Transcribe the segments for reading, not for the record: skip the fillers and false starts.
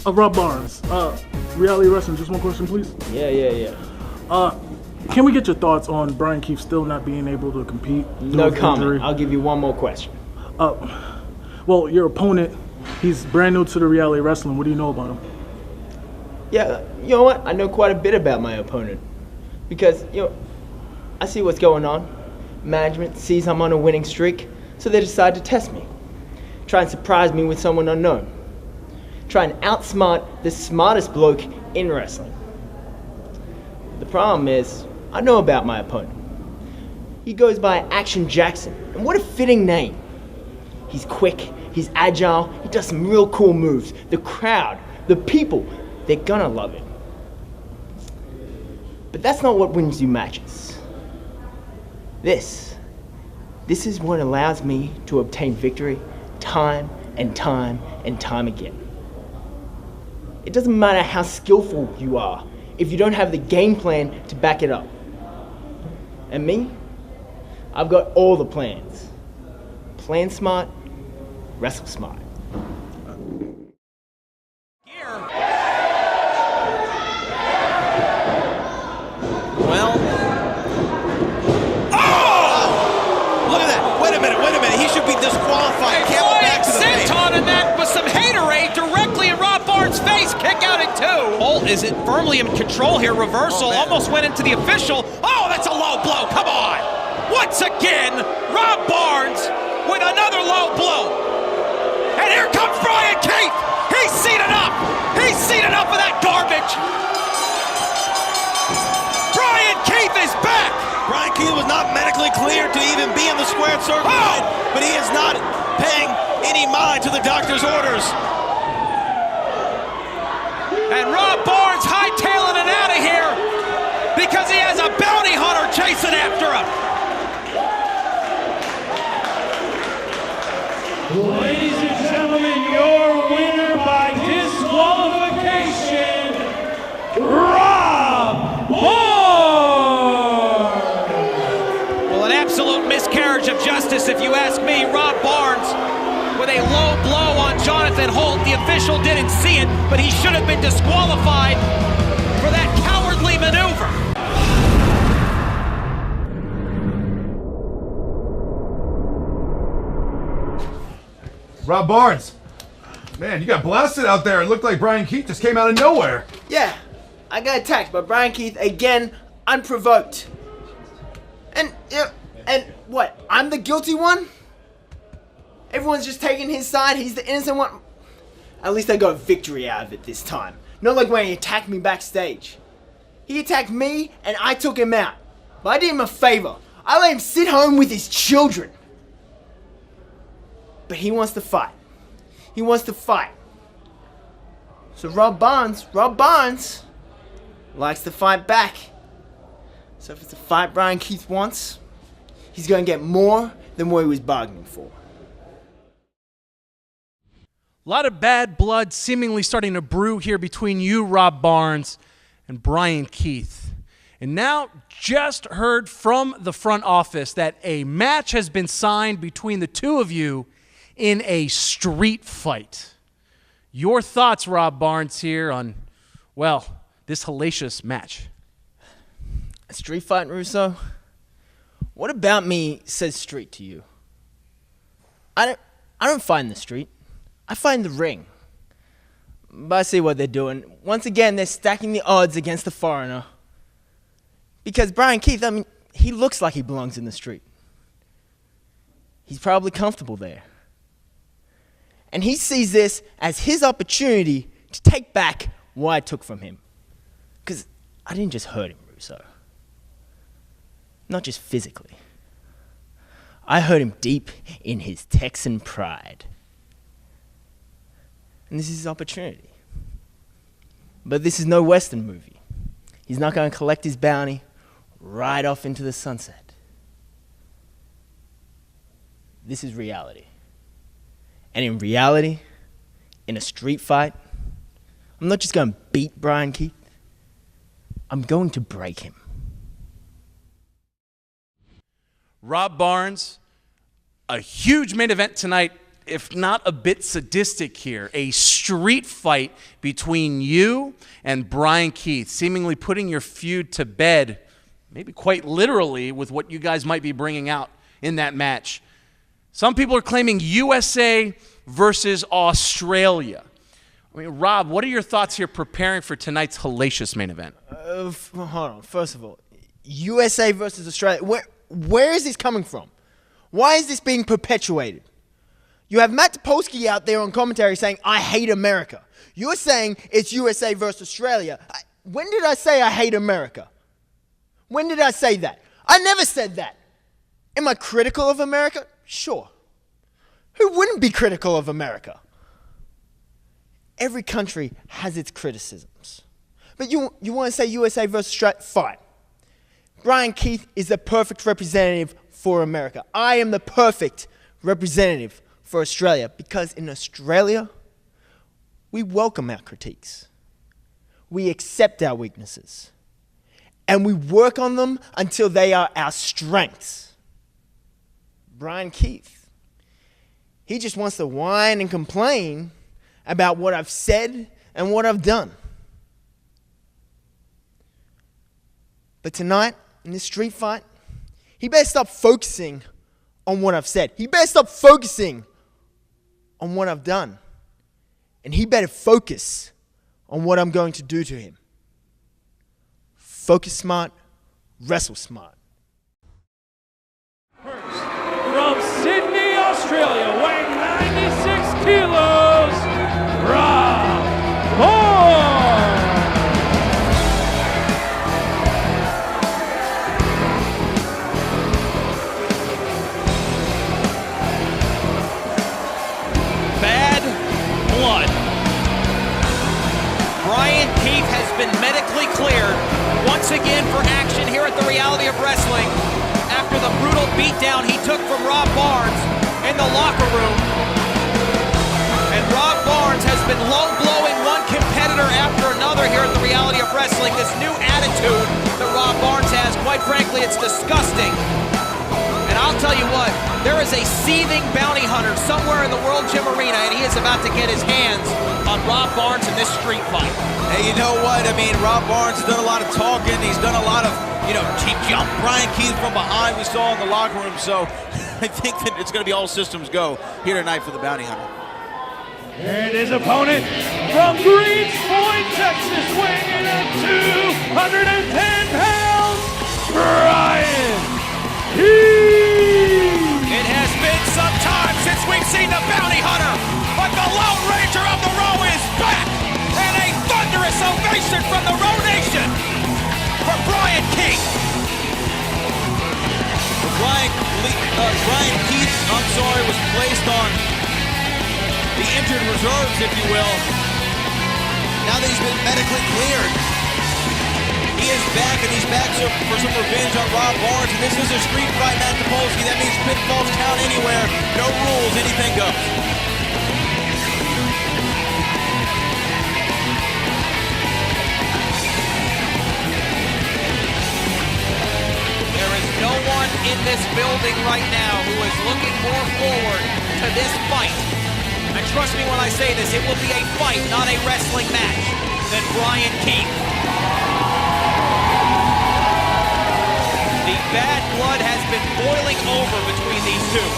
Rob Barnes, Reality Wrestling, just one question, please. Yeah. Can we get your thoughts on Bryan Keith still not being able to compete? No comment. I'll give you one more question. Well, your opponent, he's brand new to the Reality Wrestling. What do you know about him? Yeah, you know what? I know quite a bit about my opponent. Because, I see what's going on. Management sees I'm on a winning streak, so they decide to test me. Try and surprise me with someone unknown. Try and outsmart the smartest bloke in wrestling. The problem is, I know about my opponent. He goes by Action Jackson, and what a fitting name. He's quick, he's agile, he does some real cool moves. The crowd, the people, they're gonna love him. But that's not what wins you matches. This is what allows me to obtain victory time and time and time again. It doesn't matter how skillful you are if you don't have the game plan to back it up. And me, I've got all the plans. Plan smart, wrestle smart. Well. Oh! Look at that. Wait a minute. He should be disqualified. Camel back to the face. Senton, and that was some haterade directly in Rob Barnes' face. Kick out at 2. Bolt is it firmly in control here. Reversal almost went into the official. Oh, that's a low blow. Come on. Once again, Rob Barnes with another low blow. And here comes Bryan Keith. He's seen enough. He's seen enough of that garbage. Bryan Keith is back. Bryan Keith was not medically cleared to even be in the squared circle, but he is not paying any mind to the doctor's orders. And Rob Barnes hightailing it out of here because he has a bounty hunter chasing after him. Ladies and gentlemen, your winner by disqualification, Rob Barnes! Well, an absolute miscarriage of justice, if you ask me. Rob Barnes with a low blow on Jonathan Holt. The official didn't see it, but he should have been disqualified for that cowardly maneuver. Rob Barnes, man, you got blasted out there. It looked like Bryan Keith just came out of nowhere. Yeah, I got attacked by Bryan Keith again, unprovoked. And what? I'm the guilty one? Everyone's just taking his side. He's the innocent one. At least I got victory out of it this time. Not like when he attacked me backstage. He attacked me and I took him out. But I did him a favor. I let him sit home with his children. But he wants to fight. He wants to fight. So Rob Barnes likes to fight back. So if it's a fight Bryan Keith wants, he's going to get more than what he was bargaining for. A lot of bad blood seemingly starting to brew here between you, Rob Barnes, and Bryan Keith. And now, just heard from the front office that a match has been signed between the two of you in a street fight. Your thoughts, Rob Barnes, here on, well, this hellacious match. A street fight, Russo? What about me says street to you? I don't fight in the street. I fight in the ring. But I see what they're doing. Once again, they're stacking the odds against the foreigner. Because Bryan Keith, he looks like he belongs in the street. He's probably comfortable there. And he sees this as his opportunity to take back what I took from him. Because I didn't just hurt him, Russo. Not just physically. I hurt him deep in his Texan pride. And this is his opportunity. But this is no Western movie. He's not going to collect his bounty right off into the sunset. This is reality. And in reality, in a street fight, I'm not just going to beat Bryan Keith. I'm going to break him. Rob Barnes, a huge main event tonight if not a bit sadistic here, a street fight between you and Bryan Keith, seemingly putting your feud to bed, maybe quite literally, with what you guys might be bringing out in that match. Some people are claiming USA versus Australia. I mean, Rob, what are your thoughts here preparing for tonight's hellacious main event? Hold on. First of all, USA versus Australia. Where is this coming from? Why is this being perpetuated? You have Matt Topolsky out there on commentary saying, I hate America. You're saying it's USA versus Australia. When did I say I hate America? When did I say that? I never said that. Am I critical of America? Sure. Who wouldn't be critical of America? Every country has its criticisms. But you want to say USA versus Australia? Fine. Bryan Keith is the perfect representative for America. I am the perfect representative for Australia because in Australia, we welcome our critiques. We accept our weaknesses. And we work on them until they are our strengths. Bryan Keith, he just wants to whine and complain about what I've said and what I've done. But tonight, in this street fight, he better stop focusing on what I've said. He better stop focusing on what I've done. And he better focus on what I'm going to do to him. Focus smart, wrestle smart. From Sydney, Australia, weighing 96 kilos, Rob Barnes. Bad blood. Bryan Keith has been medically cleared once again for action here at the Reality of Wrestling after the brutal beatdown he took from Rob Barnes in the locker room. And Rob Barnes has been low-blowing one competitor after another here at the Reality of Wrestling. This new attitude that Rob Barnes has, quite frankly, it's disgusting. And I'll tell you what, there is a seething bounty hunter somewhere in the World Gym Arena, and he is about to get his hands on Rob Barnes in this street fight. Hey, you know what? I mean, Rob Barnes has done a lot of talking. He's done a lot of, he jumped Bryan Keith from behind, we saw in the locker room. So I think that it's going to be all systems go here tonight for the bounty hunter. And his opponent from Greens Point, Texas, weighing in at 210 pounds, Bryan Keith. It has been some time since we've seen the bounty hunter, but the Lone Ranger of the Row is back, and a thunderous ovation from the Row Nation for Bryan Keith. Bryan Keith, was placed on the injured reserves, if you will. Now that he's been medically cleared, he is back, and he's back for some revenge on Rob Barnes. And this is a street fight, Matt Topolsky. That means pinfalls count anywhere. No rules, anything goes. There is no one in this building right now who is looking more forward to this fight. And trust me when I say this, it will be a fight, not a wrestling match, than Bryan Keith. The bad blood has been boiling over between these two.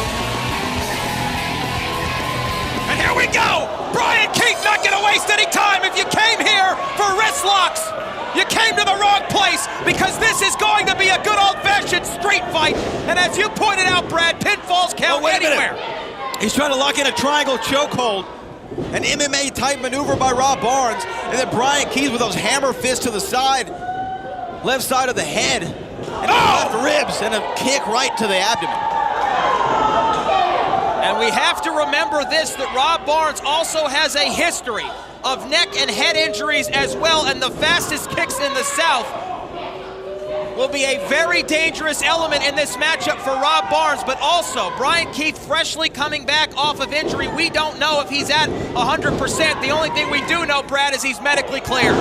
And here we go! Bryan Keith not gonna waste any time. If you came here for wrist locks, you came to the wrong place, because this is going to be a good old-fashioned street fight. And as you pointed out, Brad, pinfalls count anywhere. He's trying to lock in a triangle chokehold. An MMA-type maneuver by Rob Barnes. And then Bryan Keith with those hammer fists to the side. Left side of the head. And left ribs. And a kick right to the abdomen. And we have to remember this, that Rob Barnes also has a history of neck and head injuries as well. And the fastest kicks in the South will be a very dangerous element in this matchup for Rob Barnes, but also Bryan Keith freshly coming back off of injury. We don't know if he's at 100%. The only thing we do know, Brad, is he's medically cleared.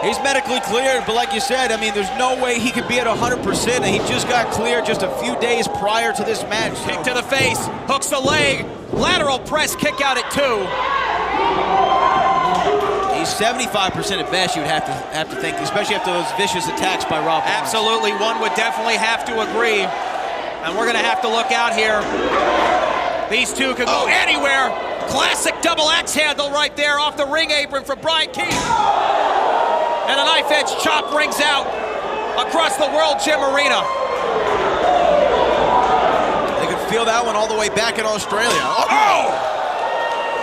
He's medically cleared, but like you said, I mean, there's no way he could be at 100%, and he just got cleared just a few days prior to this match. Kick to the face, hooks the leg, lateral press kick out at 2. He's 75% at best, you'd have to think, especially after those vicious attacks by Rob Barnes. Absolutely, one would definitely have to agree. And we're gonna have to look out here. These two could go anywhere. Classic double axe handle right there off the ring apron for Bryan Keith. And a knife edge chop rings out across the World Gym Arena. They could feel that one all the way back in Australia. Oh!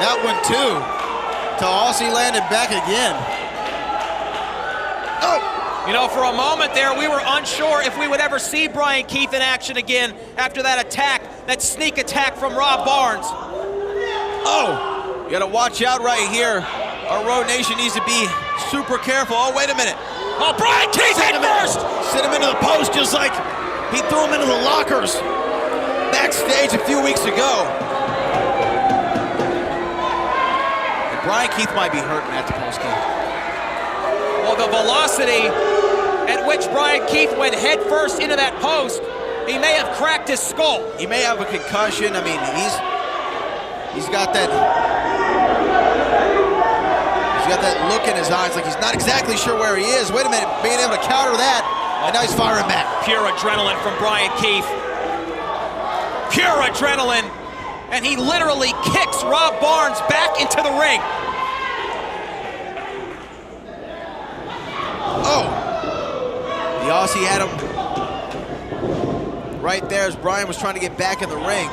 That one too. Aussie landed back again. Oh! You know, for a moment there, we were unsure if we would ever see Bryan Keith in action again after that attack, that sneak attack from Rob Barnes. Oh! You gotta watch out right here. Our Road Nation needs to be super careful. Oh, wait a minute. Oh, Bryan Keith head first! Sent him into the post just like he threw him into the lockers backstage a few weeks ago. Bryan Keith might be hurting at the post game. Well, the velocity at which Bryan Keith went head first into that post, he may have cracked his skull. He may have a concussion. I mean, he's got that look in his eyes like he's not exactly sure where he is. Wait a minute, being able to counter that, and now he's firing back. Pure adrenaline from Bryan Keith. Pure adrenaline. And he literally kicks Rob Barnes back into the ring. Oh! The Aussie had him right there as Bryan was trying to get back in the ring.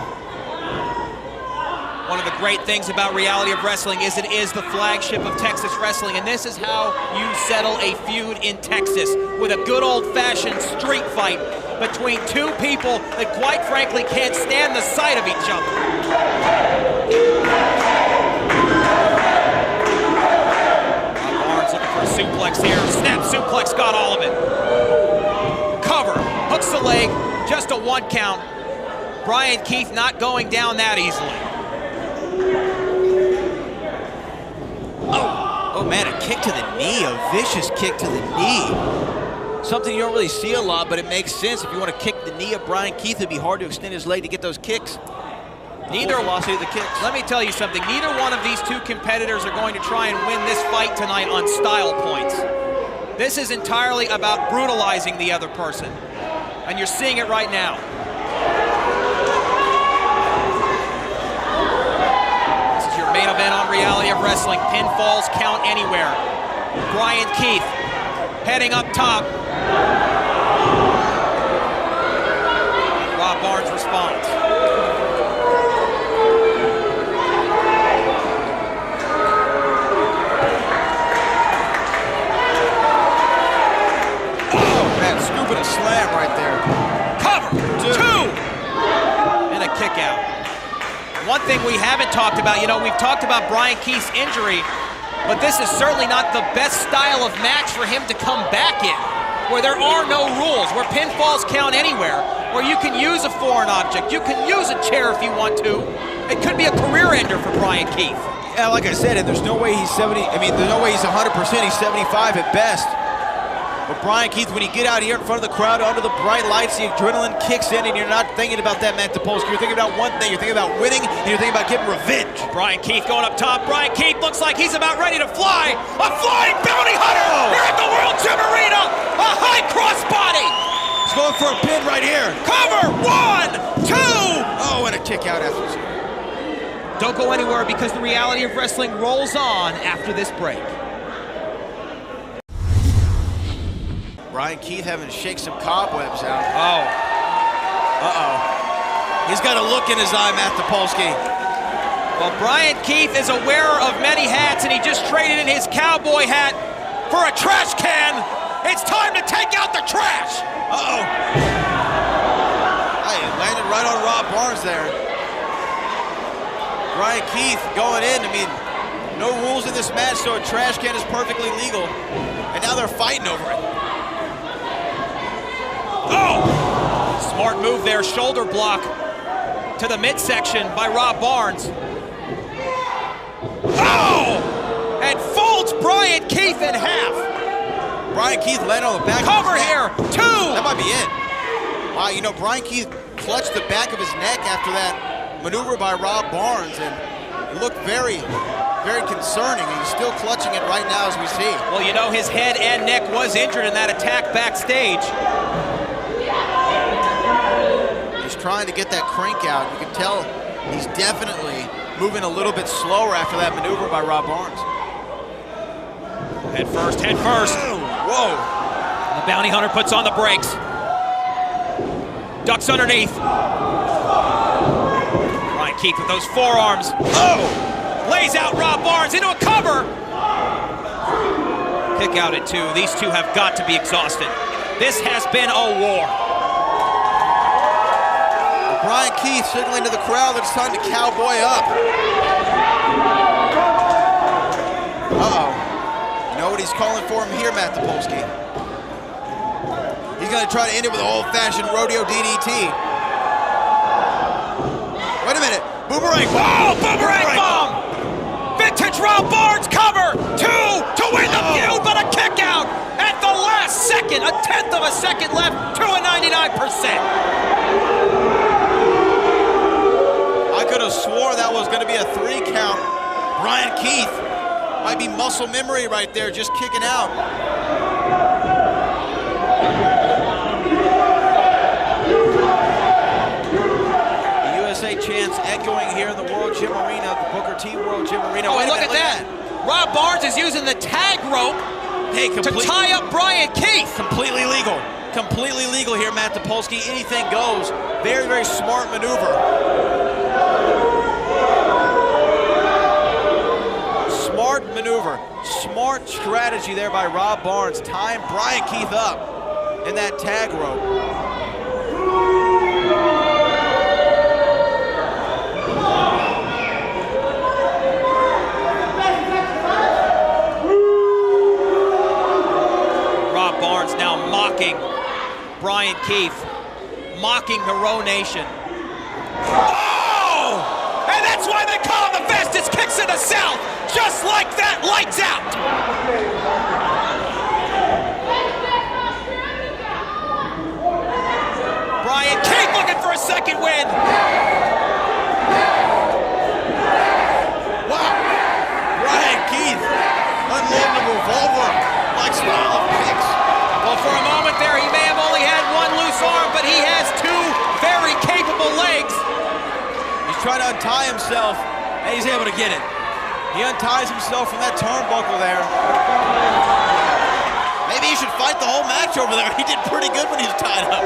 One of the great things about Reality of Wrestling is it is the flagship of Texas wrestling, and this is how you settle a feud in Texas, with a good old-fashioned street fight between two people that quite frankly can't stand the sight of each other. Barnes looking for a suplex here. Snap suplex, got all of it. Cover, hooks the leg, just a 1 count. Bryan Keith not going down that easily. Oh man, a kick to the knee, a vicious kick to the knee. Something you don't really see a lot, but it makes sense. If you want to kick the knee of Bryan Keith, it'd be hard to extend his leg to get those kicks. Neither velocity of the kicks. Let me tell you something. Neither one of these two competitors are going to try and win this fight tonight on style points. This is entirely about brutalizing the other person, and you're seeing it right now. This is your main event on Reality of Wrestling. Pinfalls count anywhere. Bryan Keith heading up top. Rob Barnes responds. Oh man, scooping a slam right there. Cover, 2, and a kick out. One thing we haven't talked about, you know, we've talked about Bryan Keith's injury, but this is certainly not the best style of match for him to come back in, where there are no rules, where pinfalls count anywhere, where you can use a foreign object, you can use a chair if you want to. It could be a career ender for Bryan Keith. Yeah, like I said, and there's no way he's 70, I mean, there's no way he's 100%, he's 75 at best. But Bryan Keith, when you get out here in front of the crowd, under the bright lights, the adrenaline kicks in, and you're not thinking about that, Matt Topolsky. You're thinking about one thing. You're thinking about winning, and you're thinking about getting revenge. Bryan Keith going up top. Bryan Keith looks like he's about ready to fly. A flying bounty hunter here at the World Gym Arena. A high crossbody. He's going for a pin right here. Cover, 1, 2. Oh, and a kick out after. Don't go anywhere because the Reality of Wrestling rolls on after this break. Bryan Keith having to shake some cobwebs out. Oh. Uh-oh. He's got a look in his eye, Matt Topolsky. Well, Bryan Keith is a wearer of many hats, and he just traded in his cowboy hat for a trash can. It's time to take out the trash. Uh-oh. Hey, it landed right on Rob Barnes there. Bryan Keith going in. I mean, no rules in this match, so a trash can is perfectly legal. And now they're fighting over it. Oh! Smart move there, shoulder block to the midsection by Rob Barnes. Oh! And folds Bryan Keith in half. Bryan Keith landed on the back Cover of his here, neck. 2. That might be it. Wow, you know, Bryan Keith clutched the back of his neck after that maneuver by Rob Barnes, and it looked very, very concerning. He's still clutching it right now as we see. Well, you know, his head and neck was injured in that attack backstage. He's trying to get that crank out. You can tell he's definitely moving a little bit slower after that maneuver by Rob Barnes. Head first, head first. Whoa. The bounty hunter puts on the brakes. Ducks underneath. Bryan Keith with those forearms. Oh! Lays out Rob Barnes into a cover. Kick out at 2. These two have got to be exhausted. This has been a war. Bryan Keith signaling to the crowd that it's time to cowboy up. Uh-oh. You know what he's calling for him here, Matt Topolsky? He's going to try to end it with an old-fashioned rodeo DDT. Wait a minute. Boomerang. Oh, boomerang bomb! Vintage Rob Barnes cover! 2 to win the feud, but a kick out at the last second. A 1/10 of a second left to a 99%. I could have swore that was going to be a 3 count. Bryan Keith might be muscle memory right there, just kicking out. The USA chants echoing here in the World Gym Arena, the Booker T World Gym Arena. Oh, Wait a look minute, at that. Rob Barnes is using the tag rope to tie up Bryan Keith. Completely legal. Completely legal here, Matt Topolsky. Anything goes. Very, very smart maneuver. Smart maneuver. Smart strategy there by Rob Barnes, tying Bryan Keith up in that tag rope. Rob Barnes now mocking Bryan Keith, mocking the Row Nation. Oh! And that's why they call it the fastest kicks in the South. Just like that, lights out. Bryan Keith looking for a second win. Wow! Bryan Keith unloading the revolver like style of kicks. Well, for a moment there, he may have only had one loose arm, but he has 2 very capable legs. He's trying to untie himself, and he's able to get it. He unties himself from that turnbuckle there. Maybe he should fight the whole match over there. He did pretty good when he was tied up.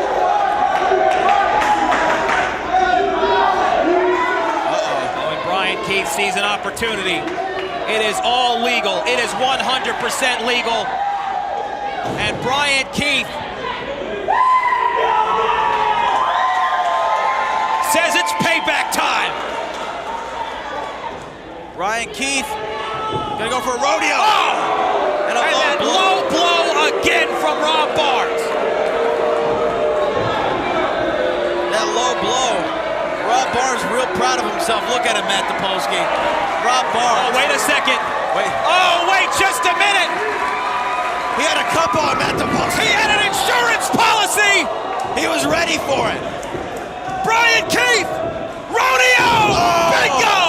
Oh, and Bryan Keith sees an opportunity. It is all legal. It is 100% legal. And Bryan Keith says it's payback time. Bryan Keith gonna go for a rodeo. Oh! And that low blow again from Rob Barnes. That low blow. Rob Barnes real proud of himself. Look at him, Matt Topolsky. Rob Barnes. Oh, wait a second. Wait. Oh, wait just a minute. He had a cup on, Matt Topolsky. He had an insurance policy. He was ready for it. Bryan Keith, rodeo, bingo.